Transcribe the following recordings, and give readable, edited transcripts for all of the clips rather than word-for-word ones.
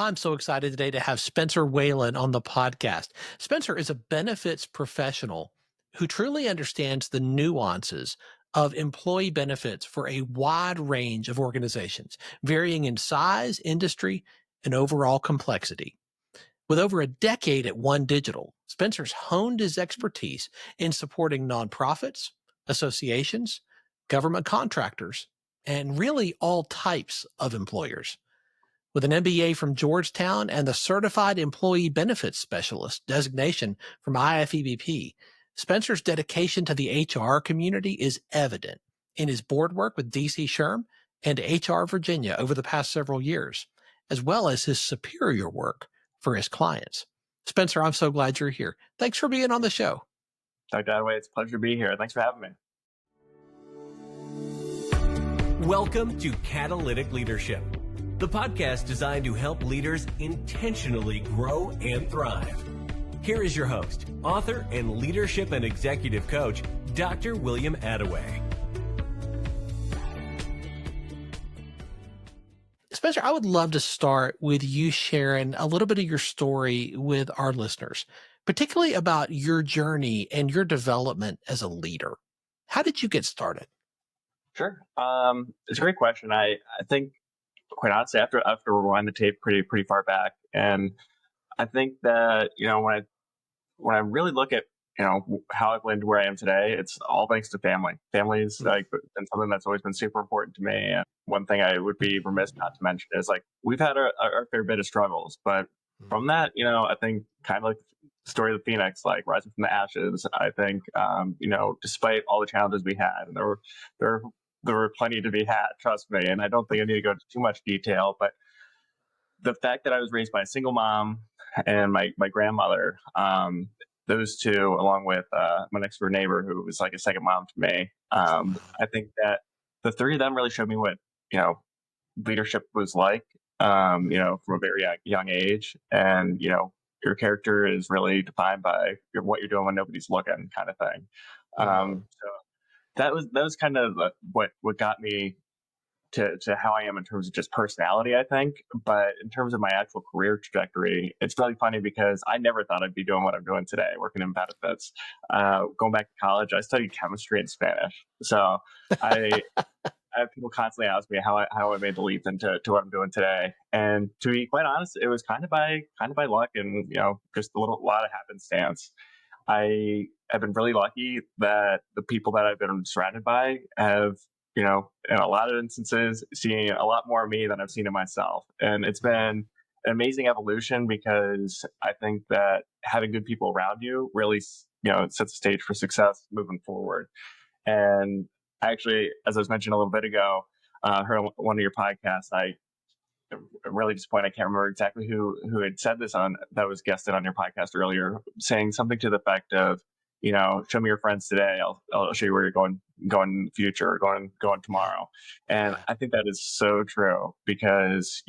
I'm so excited today to have Spencer Whalen on the podcast. Spencer is a benefits professional who truly understands the nuances of employee benefits for a wide range of organizations, varying in size, industry, and overall complexity. With over a decade at One Digital, Spencer's honed his expertise in supporting nonprofits, associations, government contractors, and really all types of employers. With an MBA from Georgetown and the Certified Employee Benefits Specialist designation from IFEBP, Spencer's dedication to the HR community is evident in his board work with DC Sherm and HR Virginia over the past several years, as well as his superior work for his clients. Spencer, I'm so glad you're here. Thanks for being on the show. Dr. Attaway, it's a pleasure to be here. Thanks for having me. Welcome to Catalytic Leadership, the podcast designed to help leaders intentionally grow and thrive. Here is your host, author and leadership and executive coach, Dr. William Attaway. Spencer, I would love to start with you sharing a little bit of your story with our listeners, particularly about your journey and your development as a leader. How did you get started? Sure. It's a great question. I think, quite honestly, after rewind the tape pretty far back, and I think that when I really look at how I've landed where I am today, it's all thanks to family. Family's been something that's always been super important to me. And one thing I would be remiss not to mention is we've had our fair bit of struggles, but from that, I think kind of like the story of the Phoenix, rising from the ashes. I think despite all the challenges we had, and there were plenty to be had, trust me. And I don't think I need to go into too much detail, but the fact that I was raised by a single mom and my grandmother, those two, along with my next door neighbor, who was like a second mom to me, I think that the three of them really showed me what leadership was like, from a very young age. And your character is really defined by what you're doing when nobody's looking, kind of thing. So that was kind of what got me to how I am in terms of just personality, I think. But in terms of my actual career trajectory, it's really funny because I never thought I'd be doing what I'm doing today, working in benefits. Going back to college, I studied chemistry and Spanish. So I have people constantly ask me how I made the leap into what I'm doing today. And to be quite honest, it was kind of by luck and just a lot of happenstance. I have been really lucky that the people that I've been surrounded by have, in a lot of instances, seen a lot more of me than I've seen of myself. And it's been an amazing evolution because I think that having good people around you really, sets the stage for success moving forward. And actually, as I was mentioning a little bit ago, heard one of your podcasts. I'm really disappointed. I can't remember exactly who had said this that was guested on your podcast earlier, saying something to the effect of, show me your friends today. I'll show you where you're going in the future, or going tomorrow. And I think that is so true because,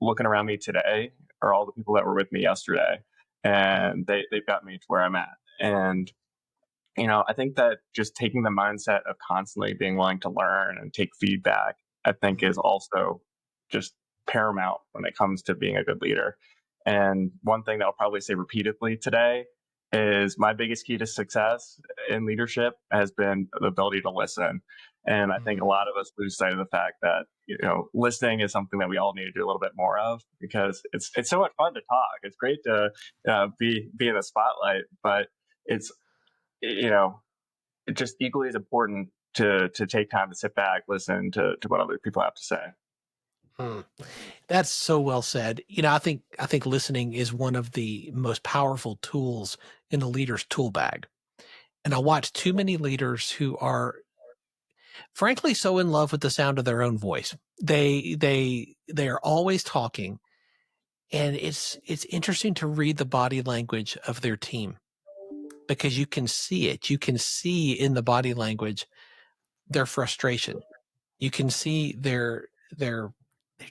looking around me today are all the people that were with me yesterday, and they've got me to where I'm at. And, I think that just taking the mindset of constantly being willing to learn and take feedback, I think is also just paramount when it comes to being a good leader. And one thing that I'll probably say repeatedly today is my biggest key to success in leadership has been the ability to listen. And I think a lot of us lose sight of the fact that, listening is something that we all need to do a little bit more of, because it's so much fun to talk. It's great to be in the spotlight, but it's, just equally as important to take time to sit back, listen to what other people have to say. That's so well said. I think listening is one of the most powerful tools in a leader's tool bag. And I watch too many leaders who are frankly so in love with the sound of their own voice. They are always talking, and it's interesting to read the body language of their team because you can see it. You can see in the body language their frustration. You can see they're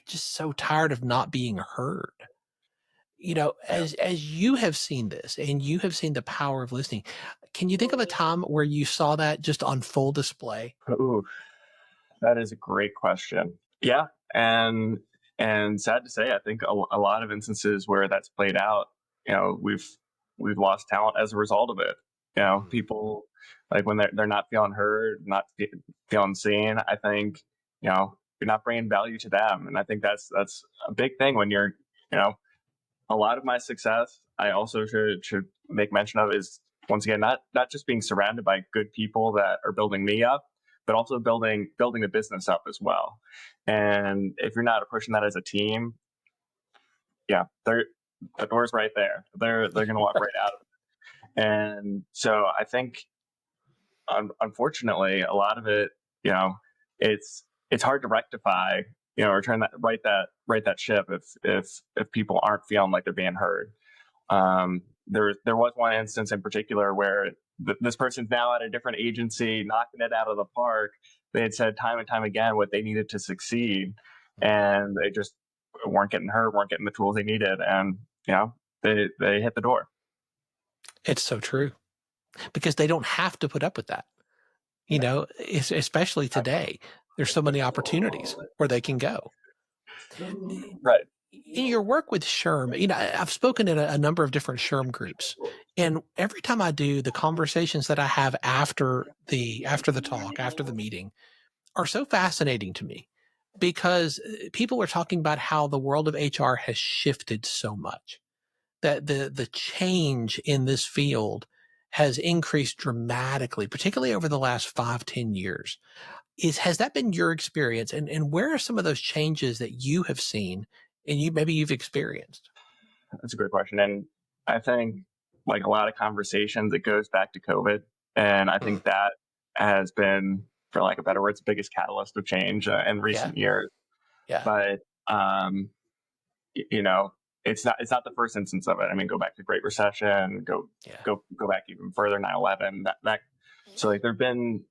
just so tired of not being heard. As you have seen this and you have seen the power of listening, can you think of a time where you saw that just on full display? Ooh, that is a great question. Yeah. And And sad to say, I think a lot of instances where that's played out, we've lost talent as a result of it. People, like, when they're not feeling heard, not feeling seen, I think, you're not bringing value to them. And I think that's a big thing when you're, a lot of my success, I also should make mention of, is, once again, not just being surrounded by good people that are building me up, but also building the business up as well. And if you're not approaching that as a team, yeah, the door's right there. They're going to walk right out of it. And so I think, unfortunately, a lot of it, it's hard to rectify, or right that ship if people aren't feeling like they're being heard. There was one instance in particular where this person's now at a different agency, knocking it out of the park. They had said time and time again what they needed to succeed, and they just weren't getting heard, weren't getting the tools they needed, and they hit the door. It's so true, because they don't have to put up with that. Especially today, there's so many opportunities where they can go. Right. In your work with SHRM, I've spoken in a number of different SHRM groups, and every time I do, the conversations that I have after the talk, after the meeting, are so fascinating to me, because people are talking about how the world of HR has shifted so much, that the change in this field has increased dramatically, particularly over the last 5-10 years. Has that been your experience? And where are some of those changes that you have seen and you've experienced? That's a great question. And I think, like a lot of conversations, it goes back to COVID. And I think that has been, for lack of better words, the biggest catalyst of change in recent years. Yeah. But, it's not the first instance of it. I mean, go back to Great Recession, go back even further, 9/11. So, like, there've been,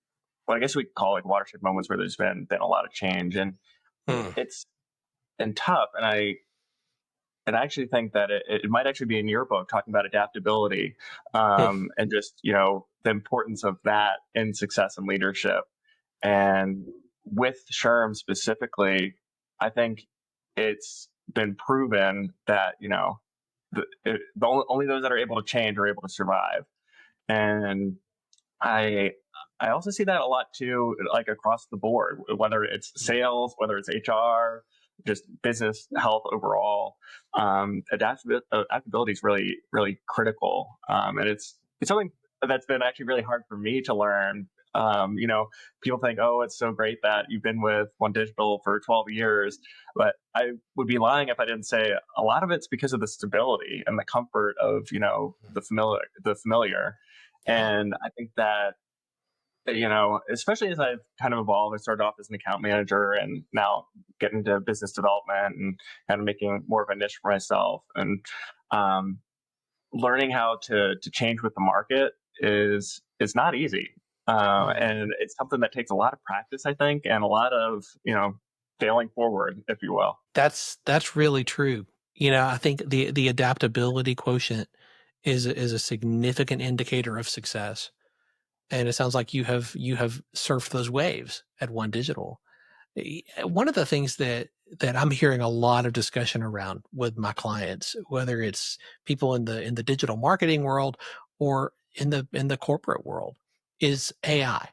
well, I guess we could call it watershed moments where there's been a lot of change, and it's been tough. And I actually think that it might actually be in your book, talking about adaptability, and just, the importance of that in success and leadership. And with SHRM specifically, I think it's been proven that, only those that are able to change are able to survive. And I also see that a lot too, like across the board, whether it's sales, whether it's HR, just business health overall. Adaptability is really, really critical. And it's something that's been actually really hard for me to learn. People think, oh, it's so great that you've been with One Digital for 12 years, but I would be lying if I didn't say a lot of it's because of the stability and the comfort of, the familiar. And I think that, especially as I've kind of evolved, I started off as an account manager and now getting into business development and kind of making more of a niche for myself, and learning how to change with the market is not easy. And it's something that takes a lot of practice, I think, and a lot of, failing forward, if you will. That's really true. I think the adaptability quotient is a significant indicator of success. And it sounds like you have surfed those waves at One Digital. One of the things that I'm hearing a lot of discussion around with my clients, whether it's people in the digital marketing world or in the corporate world, is AI.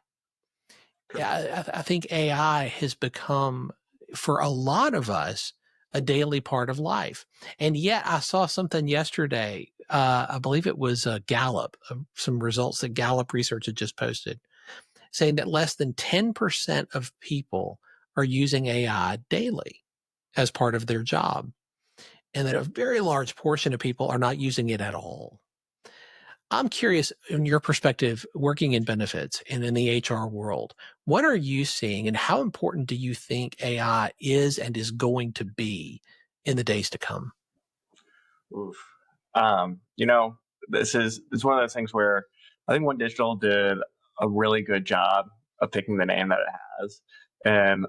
Yeah, I think AI has become, for a lot of us, a daily part of life. And yet I saw something yesterday, I believe it was Gallup, some results that Gallup Research had just posted, saying that less than 10% of people are using AI daily as part of their job, and that a very large portion of people are not using it at all. I'm curious, in your perspective, working in benefits and in the HR world, what are you seeing, and how important do you think AI is and is going to be in the days to come? Oof. It's one of those things where I think One Digital did a really good job of picking the name that it has. And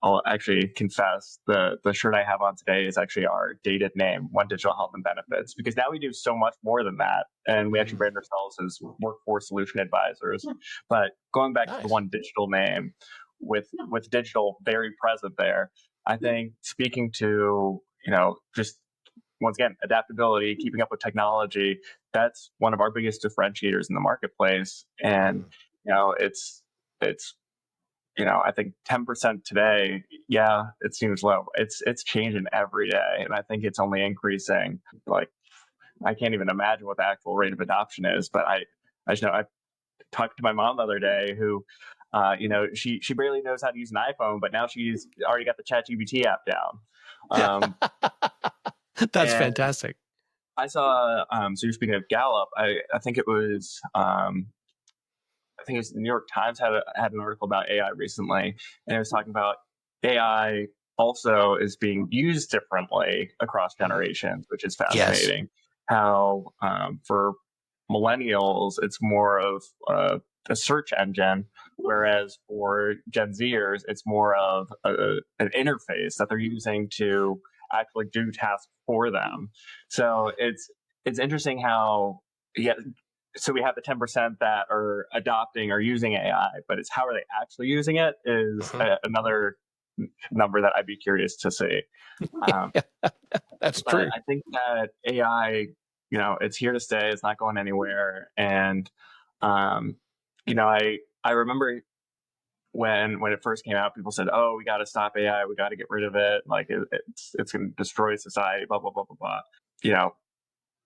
I'll actually confess, the shirt I have on today is actually our dated name, One Digital Health and Benefits, because now we do so much more than that. And we actually brand ourselves as Workforce Solution Advisors. But going back to the One Digital name, with digital very present there, I think speaking to, just once again, adaptability, keeping up with technology, that's one of our biggest differentiators in the marketplace. And, it's I think 10% today, yeah, it seems low. It's changing every day. And I think it's only increasing. Like, I can't even imagine what the actual rate of adoption is, but I just know I talked to my mom the other day who, she barely knows how to use an iPhone, but now she's already got the ChatGPT app down. Um, That's and fantastic. I saw, so you're speaking of Gallup, I think it was, the New York Times had an article about AI recently, and it was talking about AI also is being used differently across generations, which is Yes. fascinating. How for millennials, it's more of a search engine, whereas for Gen Zers, it's more of an interface that they're using to actually do tasks for them. So it's interesting how, yeah. So we have the 10% that are adopting or using AI, but it's how are they actually using it is Mhm. another number that I'd be curious to see. Um, That's but true. I think that AI, it's here to stay. It's not going anywhere. And, um, I remember when it first came out, people said, "Oh, we got to stop AI. We got to get rid of it. Like it's going to destroy society." Blah blah blah blah blah. You know,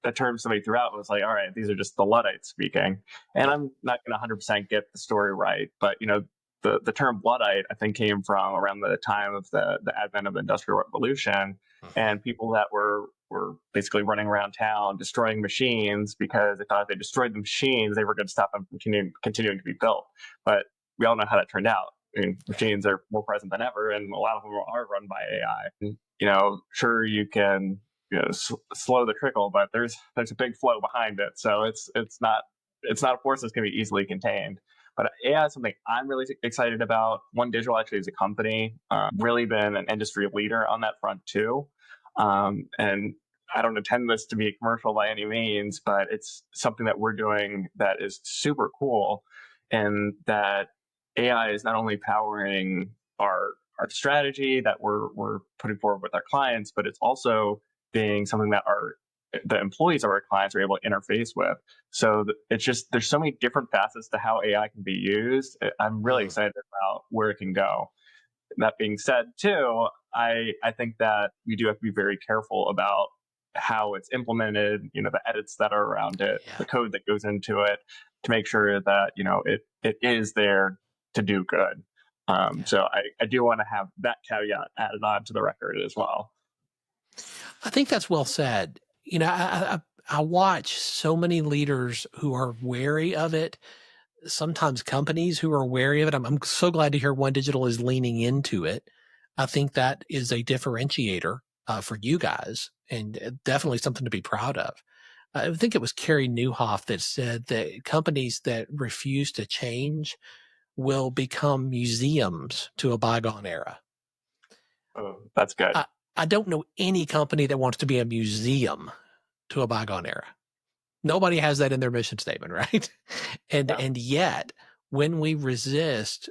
the term somebody threw out was like, "All right, these are just the Luddites speaking." And Yeah. I'm not going to 100% get the story right, but the term Luddite I think came from around the time of the advent of the Industrial Revolution, Mhm. and people that were basically running around town destroying machines because they thought if they destroyed the machines, they were going to stop them from continuing to be built. But we all know how that turned out. I mean, Yeah. machines are more present than ever, and a lot of them are run by AI. And, sure you can slow the trickle, but there's a big flow behind it. So it's not a force that's going to be easily contained. But AI is something I'm really excited about. One Digital actually is a company, really been an industry leader on that front too. And I don't intend this to be a commercial by any means, but it's something that we're doing that is super cool, and that AI is not only powering our strategy that we're putting forward with our clients, but it's also being something that the employees of our clients are able to interface with. So it's just there's so many different facets to how AI can be used. I'm really Mm. excited about where it can go. That being said, too, I think that we do have to be very careful about how it's implemented. The edits that are around it, Yeah. the code that goes into it, to make sure that it is there to do good. Yeah. So I do want to have that caveat added on to the record as well. I think that's well said. I watch so many leaders who are wary of it, sometimes companies who are wary of it. I'm so glad to hear One Digital is leaning into it. I think that is a differentiator for you guys, and definitely something to be proud of. I think it was Carrie Newhoff that said that companies that refuse to change will become museums to a bygone era. Oh, that's good. I, I don't know any company that wants to be a museum to a bygone era. Nobody has that in their mission statement, right? And Yeah. and yet, when we resist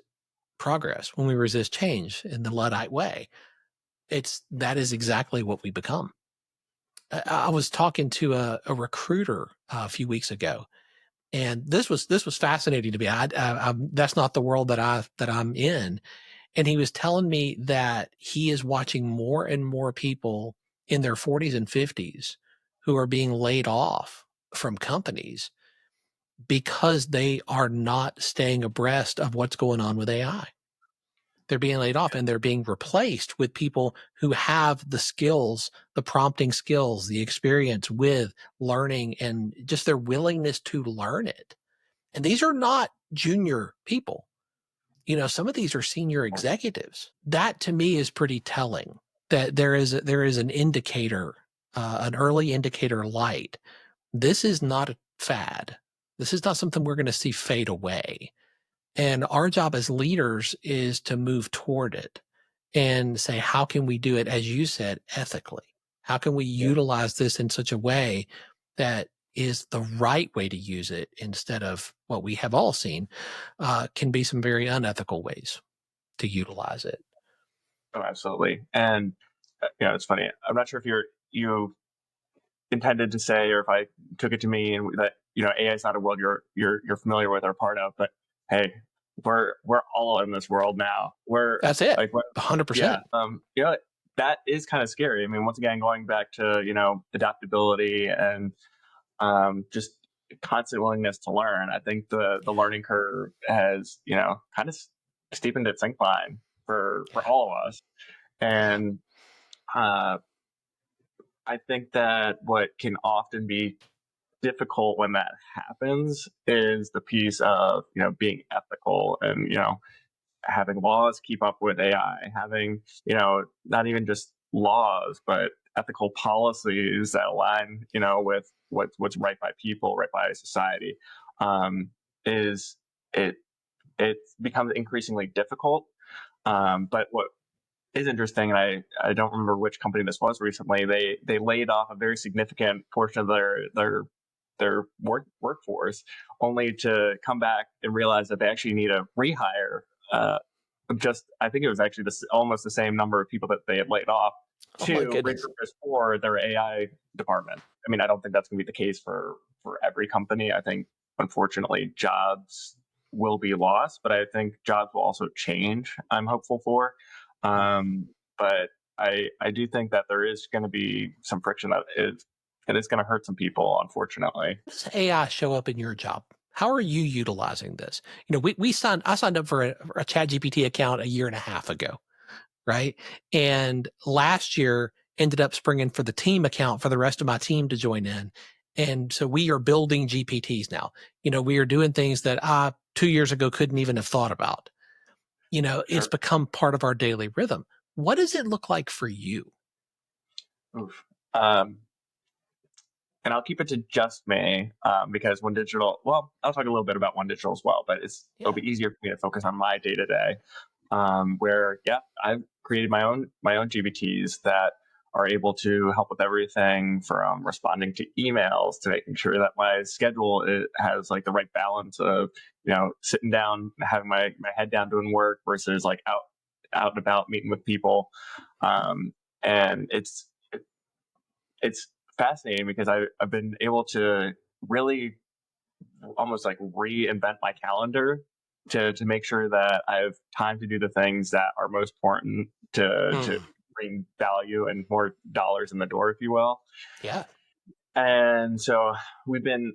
progress, when we resist change in the Luddite way, that is exactly what we become. I was talking to a recruiter a few weeks ago, and this was fascinating to me. That's not the world that I'm in. And he was telling me that he is watching more and more people in their 40s and 50s who are being laid off from companies because they are not staying abreast of what's going on with AI. They're being laid off and they're being replaced with people who have the skills, the prompting skills, the experience with learning and just their willingness to learn it. And these are not junior people. Some of these are senior executives. That to me is pretty telling that there is an indicator, an early indicator light. This is not a fad. This is not something we're going to see fade away. And our job as leaders is to move toward it and say, how can we do it, as you said, ethically? How can we Yeah. utilize this in such a way that is the right way to use it instead of what we have all seen can be some very unethical ways to utilize it. Oh, absolutely. And it's funny. I'm not sure if you intended to say, or if I took it to mean that AI is not a world you're familiar with or part of. But hey, we're all in this world now. We're That's it. like, 100%. yeah, that is kind of scary. I mean, once again, going back to adaptability and just constant willingness to learn. I think the learning curve has kind of steepened its incline for all of us, Yeah. and uh, I think that what can often be difficult when that happens is the piece of being ethical and having laws keep up with AI, having not even just laws but ethical policies that align with what's right by people, right by society. Is it it becomes increasingly difficult. But what is interesting, and I don't remember which company this was recently. They laid off a very significant portion of their workforce, only to come back and realize that they actually need a rehire. I think it was actually almost the same number of people that they had laid off Oh my to goodness. repurpose for their AI department. I mean, I don't think that's going to be the case for every company. I think, unfortunately, jobs will be lost, but I think jobs will also change. I'm hopeful for, but I do think that there is going to be some friction that is going to hurt some people, unfortunately. How does AI show up in your job? How are you utilizing this? I signed up for a Chat GPT account a year and a half ago, right? And last year ended up springing for the team account for the rest of my team to join in. And so we are building GPTs now. We are doing things that I 2 years ago couldn't even have thought about. It's Sure. become part of our daily rhythm. What does it look like for you? Oof. And I'll keep it to just me, because I'll talk a little bit about One Digital as well, but it'll Yeah. be easier for me to focus on my day to day, where, yeah, I've created my own GBTs that are able to help with everything from responding to emails to making sure that my schedule has like the right balance of, sitting down, having my head down doing work versus like out and about meeting with people. And it's fascinating because I've been able to really almost like reinvent my calendar to make sure that I have time to do the things that are most important to Mm. bring value and more dollars in the door, if you will. Yeah. And so we've been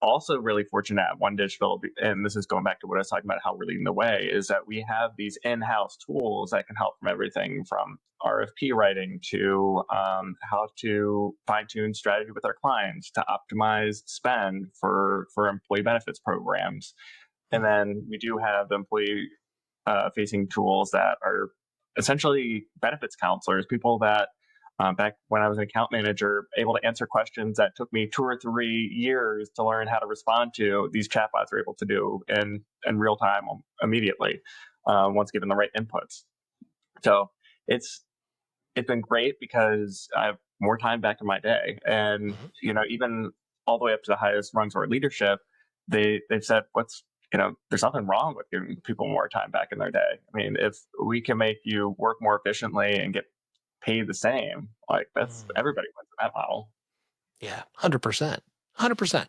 also really fortunate at One Digital, and this is going back to what I was talking about, how we're leading the way, is that we have these in-house tools that can help from everything from RFP writing to how to fine-tune strategy with our clients to optimize spend for employee benefits programs. And then we do have the employee facing tools that are essentially benefits counselors, people that back when I was an account manager, able to answer questions that took me 2 or 3 years to learn how to respond to. These chatbots are able to do in real time immediately, once given the right inputs. So it's been great because I have more time back in my day, and Mhm. even all the way up to the highest rungs of our leadership, they've said there's nothing wrong with giving people more time back in their day. I mean, if we can make you work more efficiently and get paid the same, like that's Mm. everybody wins in that model. Yeah. 100%. 100%.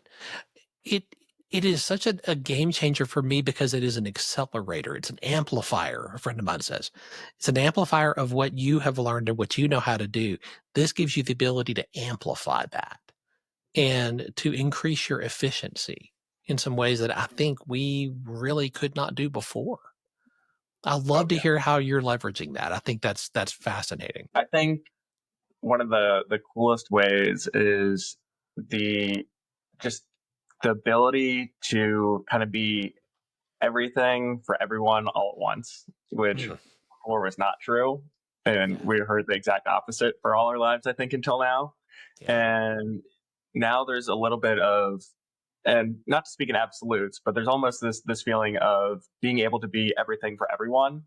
It it is such a game changer for me because it is an accelerator. It's an amplifier, a friend of mine says. It's an amplifier of what you have learned and what you know how to do. This gives you the ability to amplify that and to increase your efficiency in some ways that I think we really could not do before. I'd Oh love to yeah, hear how you're leveraging that. I think that's fascinating. I think one of the coolest ways is the just the ability to kind of be everything for everyone all at once, which Mm, before was not true. And yeah. we heard the exact opposite for all our lives, I think, until now. Yeah. And now there's a little bit of, and not to speak in absolutes, but there's almost this feeling of being able to be everything for everyone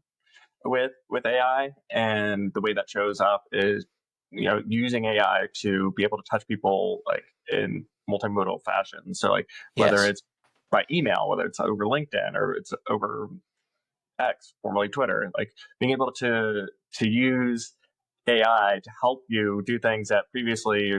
with AI. And the way that shows up is, using AI to be able to touch people like in multimodal fashion. So like whether Yes. it's by email, whether it's over LinkedIn or it's over X, formerly Twitter, like being able to use AI to help you do things that previously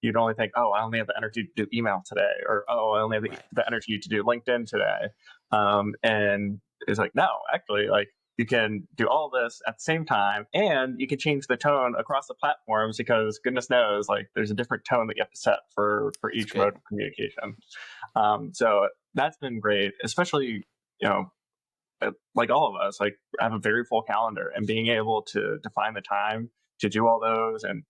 you'd only think, oh, I only have the energy to do email today, or oh, I only have Right. the energy to do LinkedIn today. And it's like, no, actually, like you can do all this at the same time, and you can change the tone across the platforms because goodness knows, like there's a different tone that you have to set for That's each good. mode of communication. So that's been great, especially, you know, like all of us, like have a very full calendar, and being able to find the time to do all those, and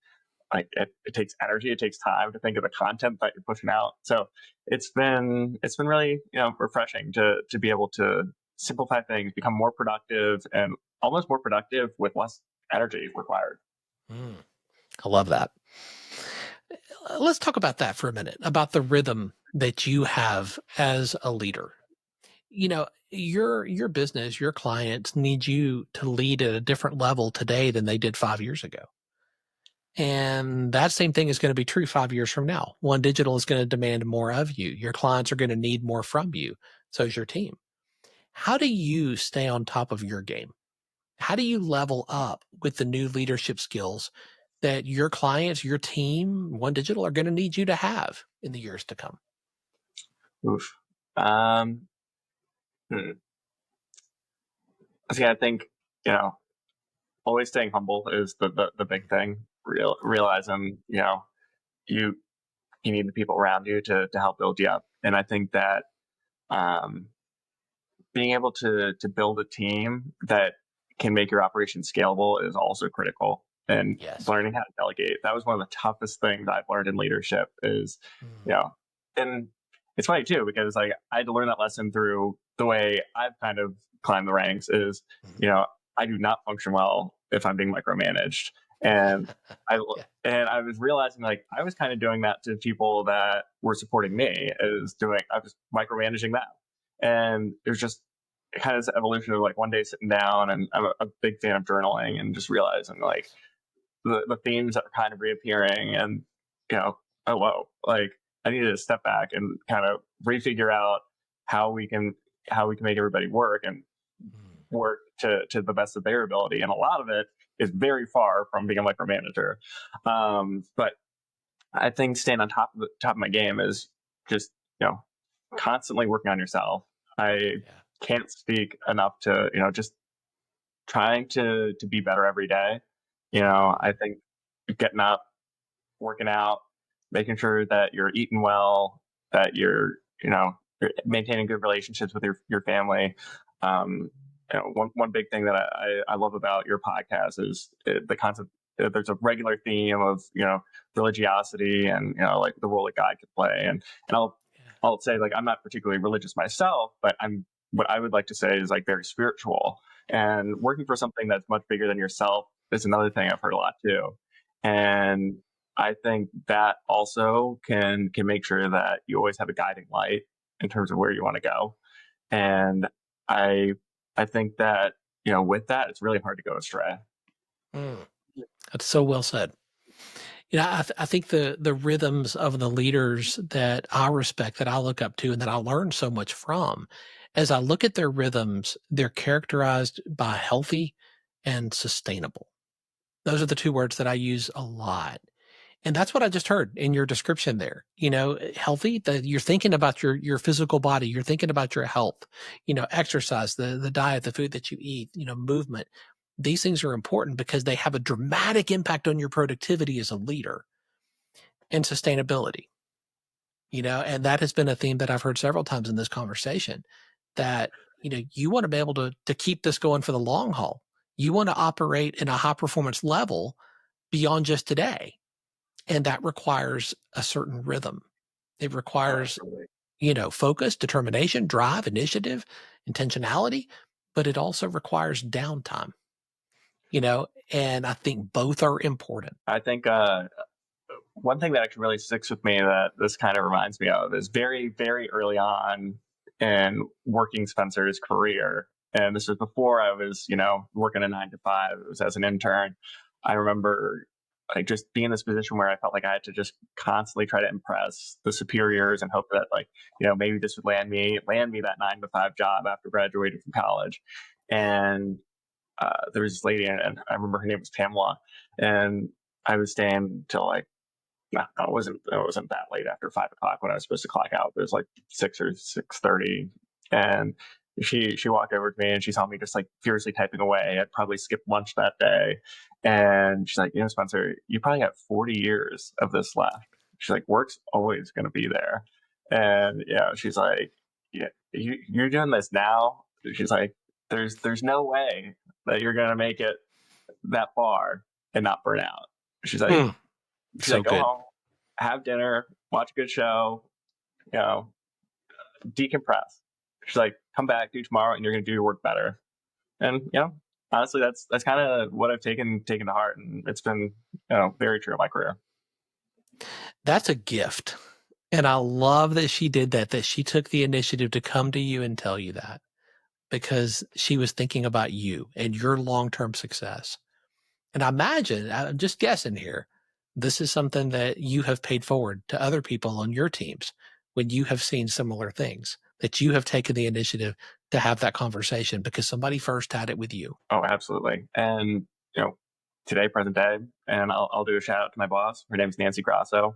like it takes energy, it takes time to think of the content that you're pushing out. So it's been really, you know, refreshing to be able to simplify things, become more productive, and almost more productive with less energy required. Mm, I love that. Let's talk about that for a minute, about the rhythm that you have as a leader. You know, your business, your clients need you to lead at a different level today than they did 5 years ago. And that same thing is going to be true 5 years from now. One Digital is going to demand more of you. Your clients are going to need more from you. So is your team. How do you stay on top of your game? How do you level up with the new leadership skills that your clients, your team, One Digital are going to need you to have in the years to come? Oof. Um, hmm. See, I think, you know, always staying humble is the big thing. Realizing, you know, you you need the people around you to help build you up. And I think that um, being able to build a team that can make your operation scalable is also critical. And Yes. learning how to delegate, that was one of the toughest things I've learned in leadership is, Mm, you know, and it's funny too, because like I had to learn that lesson through the way I've kind of climbed the ranks is, mhm. you know, I do not function well if I'm being micromanaged. And I, Yeah. and I was realizing like I was kind of doing that to people that were supporting me, I was micromanaging them. And it was just kind of this evolution of like one day sitting down, and I'm a big fan of journaling, and just realizing like Yes. the themes that are kind of reappearing, and you know, oh whoa, like I needed to step back and kind of refigure out how we can how we can make everybody work and Mm, work to the best of their ability. And a lot of it is very far from being a micromanager. But I think staying on top of my game is just, you know, constantly working on yourself. I yeah. can't speak enough to, you know, just trying to be better every day. You know, Mhm. I think getting up, working out, making sure that you're eating well, that you know, you're maintaining good relationships with your family. Um, you know, one big thing that I love about your podcast is the concept. There's a regular theme of, you know, religiosity, and you know, like the role that God could play. And Yeah. I'll say, like, I'm not particularly religious myself, but I'm what I would like to say is like very spiritual. And working for something that's much bigger than yourself is another thing I've heard a lot too. And I think that also can make sure that you always have a guiding light in terms of where you want to go. And I I think that, you know, with that, it's really hard to go astray. Mm, that's so well said. You know, I think the rhythms of the leaders that I respect, that I look up to, and that I learn so much from, as I look at their rhythms, they're characterized by healthy and sustainable. Those are the 2 words that I use a lot. And that's what I just heard in your description there. You know, healthy, that you're thinking about your physical body, you're thinking about your health, you know, exercise, the diet, the food that you eat, you know, movement. These things are important because they have a dramatic impact on your productivity as a leader, and sustainability. You know, and that has been a theme that I've heard several times in this conversation, that, you know, you want to be able to keep this going for the long haul. You want to operate in a high performance level beyond just today. And that requires a certain rhythm. It Oh, requires, absolutely. you know, focus, determination, drive, initiative, intentionality, but it also requires downtime, you know, and I think both are important. I think one thing that actually really sticks with me that this kind of reminds me of is very, very early on in working Spencer's career. And this was before I was, you know, working a 9 to 5. It was as an intern. I remember like just being in this position where I felt like I had to just constantly try to impress the superiors and hope that, like, you know, maybe this would land me that 9 to 5 job after graduating from college. And there was this lady, and I remember her name was Pamela, and I was staying till like, no, it wasn't that late after 5 o'clock when I was supposed to clock out. It was like 6 or 6:30, and she walked over to me and she saw me just like furiously typing away. I'd probably skipped lunch that day, and she's like, Spencer, you probably got 40 years of this left. She's like, work's always going to be there, and she's like, yeah, you're doing this now. She's like, there's no way that you're going to make it that far and not burn out. She's like, so go good. home, have dinner, watch a good show, decompress. She's like, come back, do tomorrow, and you're going to do your work better. And honestly, that's kind of what I've taken to heart, and it's been very true in my career. That's a gift, and I love that she did that. That she took the initiative to come to you and tell you that, because she was thinking about you and your long-term success. And I imagine, I'm just guessing here, this is something that you have paid forward to other people on your teams when you have seen similar things, that you have taken the initiative to have that conversation because somebody first had it with you. Oh, absolutely. And, today, present day, and I'll do a shout out to my boss. Her name's Nancy Grasso.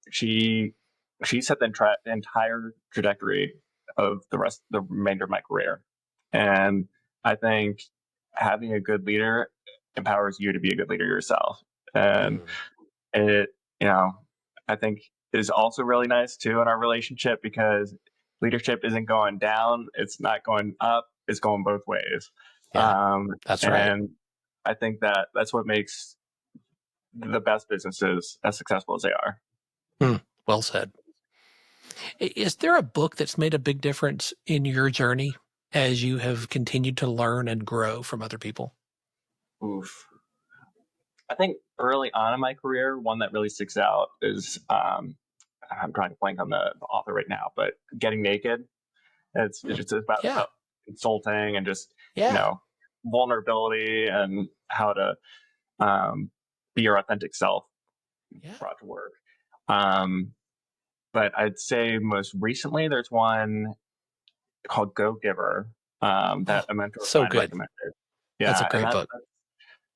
She set the entire trajectory of the remainder of my career. And I think having a good leader empowers you to be a good leader yourself. And it, I think is also really nice too in our relationship, because leadership isn't going down. It's not going up. It's going both ways. Yeah, that's right. And I think that's what makes the best businesses as successful as they are. Well said. Is there a book that's made a big difference in your journey as you have continued to learn and grow from other people? Oof. I think early on in my career, one that really sticks out is, I'm trying to blank on the author right now, but Getting Naked. It's just about consulting and just, vulnerability and how to be your authentic self brought to work. But I'd say most recently, there's one called Go Giver that a mentor of mine recommended. Yeah, that's a great book.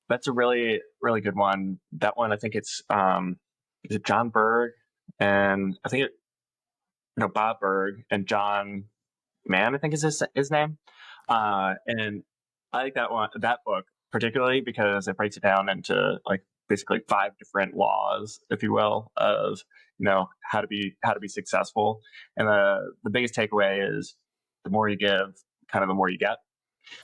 That's a really, really good one. That one, I think it's is it John Berg, and I think Bob Berg and John Mann, I think is his name. And I like that book particularly because it breaks it down into like basically 5 different laws, if you will, of how to be successful. And the biggest takeaway is the more you give, kind of the more you get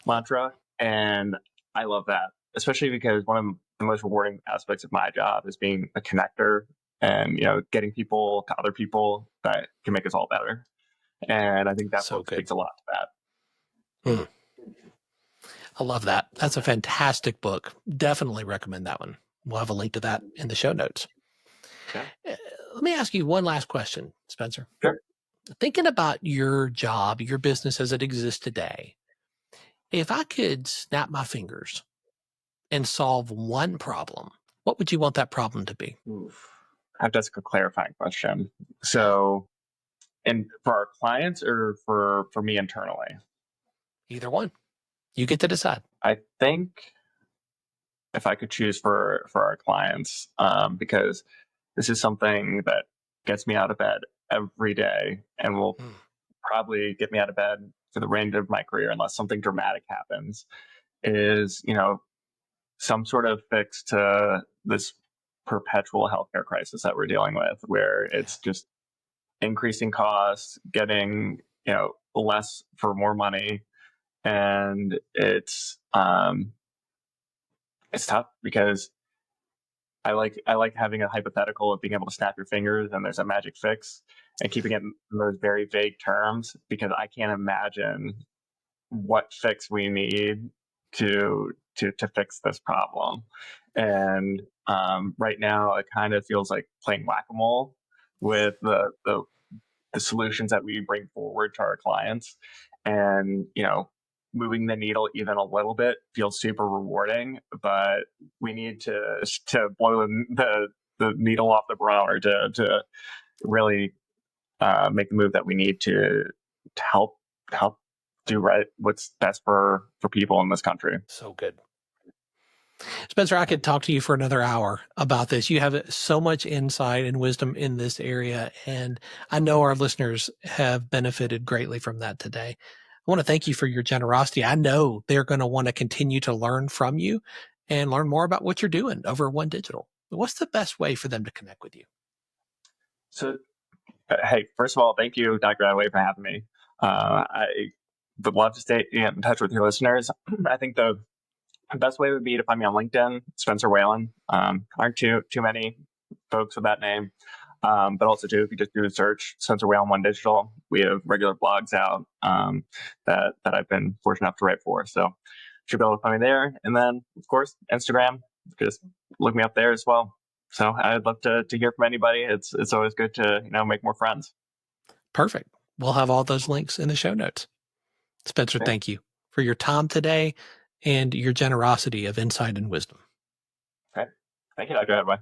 mantra. And I love that, especially because one of the most rewarding aspects of my job is being a connector and getting people to other people that can make us all better. And I think that book speaks a lot to that. I love that. That's a fantastic book. Definitely recommend that one. We'll have a link to that in the show notes. Yeah. Let me ask you one last question, Spencer. Sure. Thinking about your job, your business as it exists today, if I could snap my fingers and solve one problem, what would you want that problem to be? I have to ask a clarifying question. So, and for our clients or for me internally? Either one. You get to decide. I think if I could choose for our clients, because this is something that gets me out of bed every day and will probably get me out of bed for the remainder of my career unless something dramatic happens, is, some sort of fix to this perpetual healthcare crisis that we're dealing with, where it's just increasing costs, getting, less for more money. And it's tough because I like having a hypothetical of being able to snap your fingers and there's a magic fix, and keeping it in those very vague terms, because I can't imagine what fix we need to fix this problem. And right now it kind of feels like playing whack-a-mole with the solutions that we bring forward to our clients. And moving the needle even a little bit feels super rewarding, but we need to blow the needle off the barometer to really make the move that we need to help do right what's best for people in this country. So good. Spencer, I could talk to you for another hour about this. You have so much insight and wisdom in this area, and I know our listeners have benefited greatly from that today. I want to thank you for your generosity. I know they're going to want to continue to learn from you and learn more about what you're doing over at One Digital. What's the best way for them to connect with you? So, hey, first of all, thank you, Dr. Adway, for having me. I would love to stay in touch with your listeners. I think the best way would be to find me on LinkedIn, Spencer Whalen. Aren't too many folks with that name. But also, too, if you just do a search, Spencer Whalen One Digital, we have regular blogs out that I've been fortunate enough to write for. So you should be able to find me there. And then, of course, Instagram, just look me up there as well. So I'd love to hear from anybody. It's always good to make more friends. Perfect. We'll have all those links in the show notes. Spencer, Thank you for your time today and your generosity of insight and wisdom. Okay. Thank you, Dr. Adway.